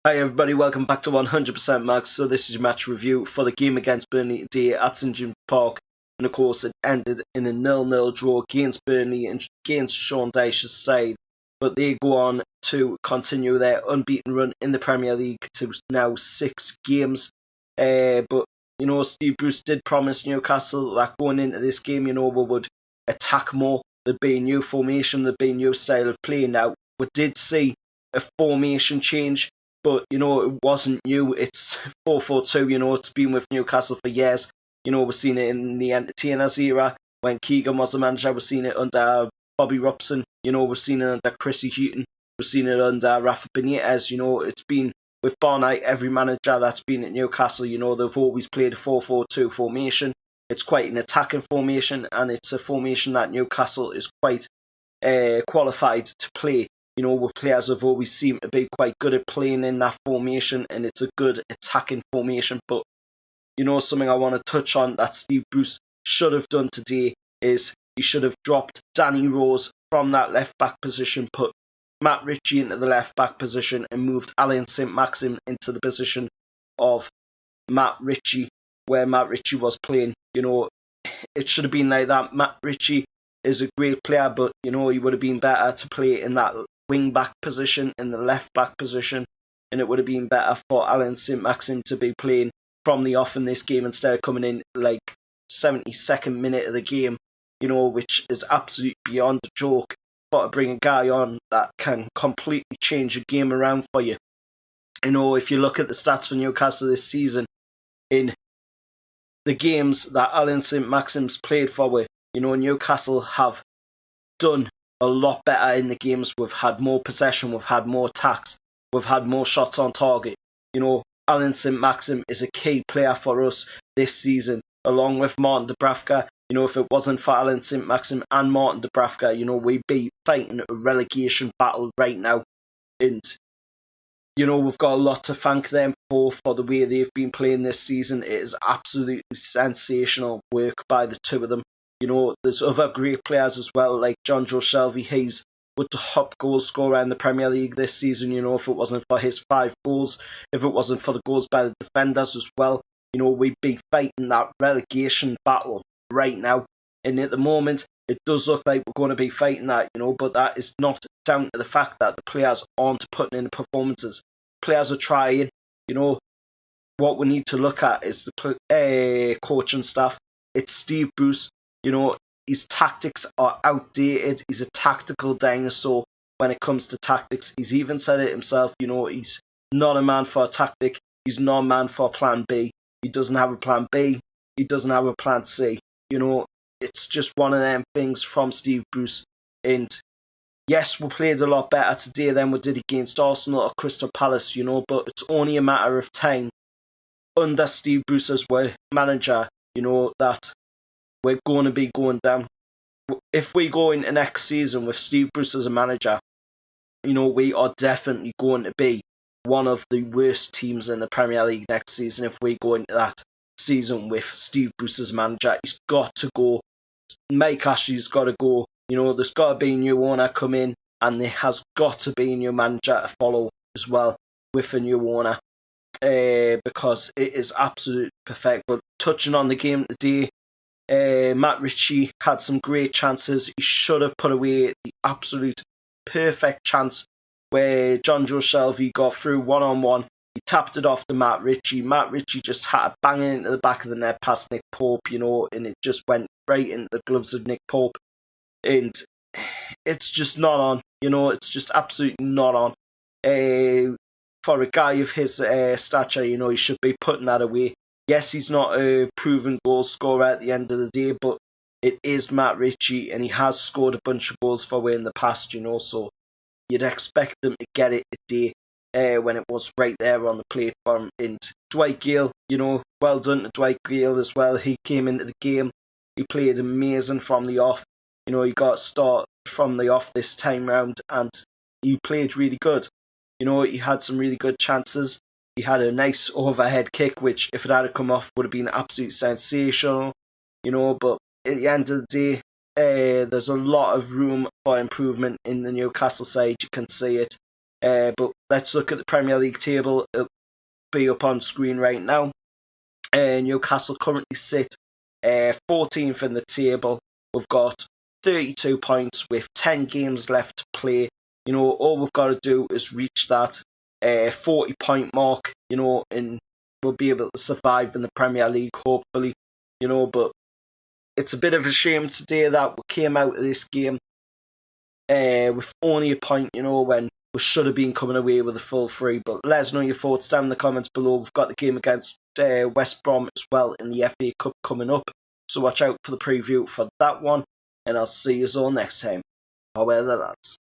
Hi everybody, welcome back to 100% Max. So this is your match review for the game against Burnley today at St James Park. And of course it ended in a 0-0 draw against Burnley and against Sean Dyche's side. But they go on to continue their unbeaten run in the Premier League to now 6 games. But Steve Bruce did promise Newcastle that going into this game, we would attack more. There'd be a new formation, there'd be a new style of play. Now, we did see a formation change, but it wasn't new. It's 4-4-2. It's been with Newcastle for years. We've seen it in the Entertainers era when Keegan was the manager. We've seen it under Bobby Robson. We've seen it under Chrissy Hughton. We've seen it under Rafa Benitez. It's been with Barnett. Every manager that's been at Newcastle, they've always played a 4-4-2 formation. It's quite an attacking formation, and it's a formation that Newcastle is quite qualified to play. Where players have always seemed to be quite good at playing in that formation, and it's a good attacking formation. But something I want to touch on that Steve Bruce should have done today is he should have dropped Danny Rose from that left back position, put Matt Ritchie into the left back position, and moved Alain Saint-Maximin into the position of Matt Ritchie, where Matt Ritchie was playing. It should have been like that. Matt Ritchie is a great player, but he would have been better to play in that wing back position, in the left back position, and it would have been better for Alain Saint-Maximin to be playing from the off in this game instead of coming in like 72nd minute of the game, which is absolutely beyond a joke. But to bring a guy on that can completely change a game around for you. If you look at the stats for Newcastle this season, in the games that Alain Saint-Maximin's played for, Newcastle have done a lot better in the games. We've had more possession, we've had more attacks, we've had more shots on target. Alain Saint-Maximin is a key player for us this season, along with Martin Dubravka. If it wasn't for Alain Saint-Maximin and Martin Dubravka, we'd be fighting a relegation battle right now. And we've got a lot to thank them for the way they've been playing this season. It is absolutely sensational work by the two of them. There's other great players as well, like Jonjo Shelvey. He's with the top goal scorer in the Premier League this season. If it wasn't for his 5 goals, if it wasn't for the goals by the defenders as well, we'd be fighting that relegation battle right now. And at the moment, it does look like we're going to be fighting that, but that is not down to the fact that the players aren't putting in the performances. Players are trying. What we need to look at is the coaching staff. It's Steve Bruce. His tactics are outdated. He's a tactical dinosaur when it comes to tactics. He's even said it himself. He's not a man for a tactic. He's not a man for a plan B. He doesn't have a plan B. He doesn't have a plan C. It's just one of them things from Steve Bruce. And yes, we played a lot better today than we did against Arsenal or Crystal Palace, but it's only a matter of time under Steve Bruce as manager, that we're going to be going down. If we go into next season with Steve Bruce as a manager, we are definitely going to be one of the worst teams in the Premier League next season. If we go into that season with Steve Bruce as manager, he's got to go. Mike Ashley's got to go. There's got to be a new owner come in, and there has got to be a new manager to follow as well with a new owner, because it is absolutely perfect. But touching on the game today, Matt Ritchie had some great chances. He should have put away the absolute perfect chance where Jonjo Shelvey got through one-on-one. He tapped it off to Matt Ritchie. Matt Ritchie just had it banging into the back of the net past Nick Pope, and it just went right into the gloves of Nick Pope. And it's just not on. It's just absolutely not on. For a guy of his stature, he should be putting that away. Yes, he's not a proven goal scorer at the end of the day, but it is Matt Ritchie, and he has scored a bunch of goals for we in the past, so you'd expect him to get it today when it was right there on the platform. And Dwight Gale, well done to Dwight Gale as well. He came into the game, he played amazing from the off. He got a start from the off this time round, and he played really good. He had some really good chances. He had a nice overhead kick, which if it had come off would have been absolutely sensational, but at the end of the day, there's a lot of room for improvement in the Newcastle side. You can see it. But let's look at the Premier League table. It'll be up on screen right now. Newcastle currently sit 14th in the table. We've got 32 points with 10 games left to play. All we've got to do is reach that 40-point mark, and we'll be able to survive in the Premier League, hopefully. But it's a bit of a shame today that we came out of this game with only a point, when we should have been coming away with a full 3. But let us know your thoughts down in the comments below. We've got the game against West Brom as well in the FA Cup coming up, so watch out for the preview for that one, and I'll see you all next time. However, lads.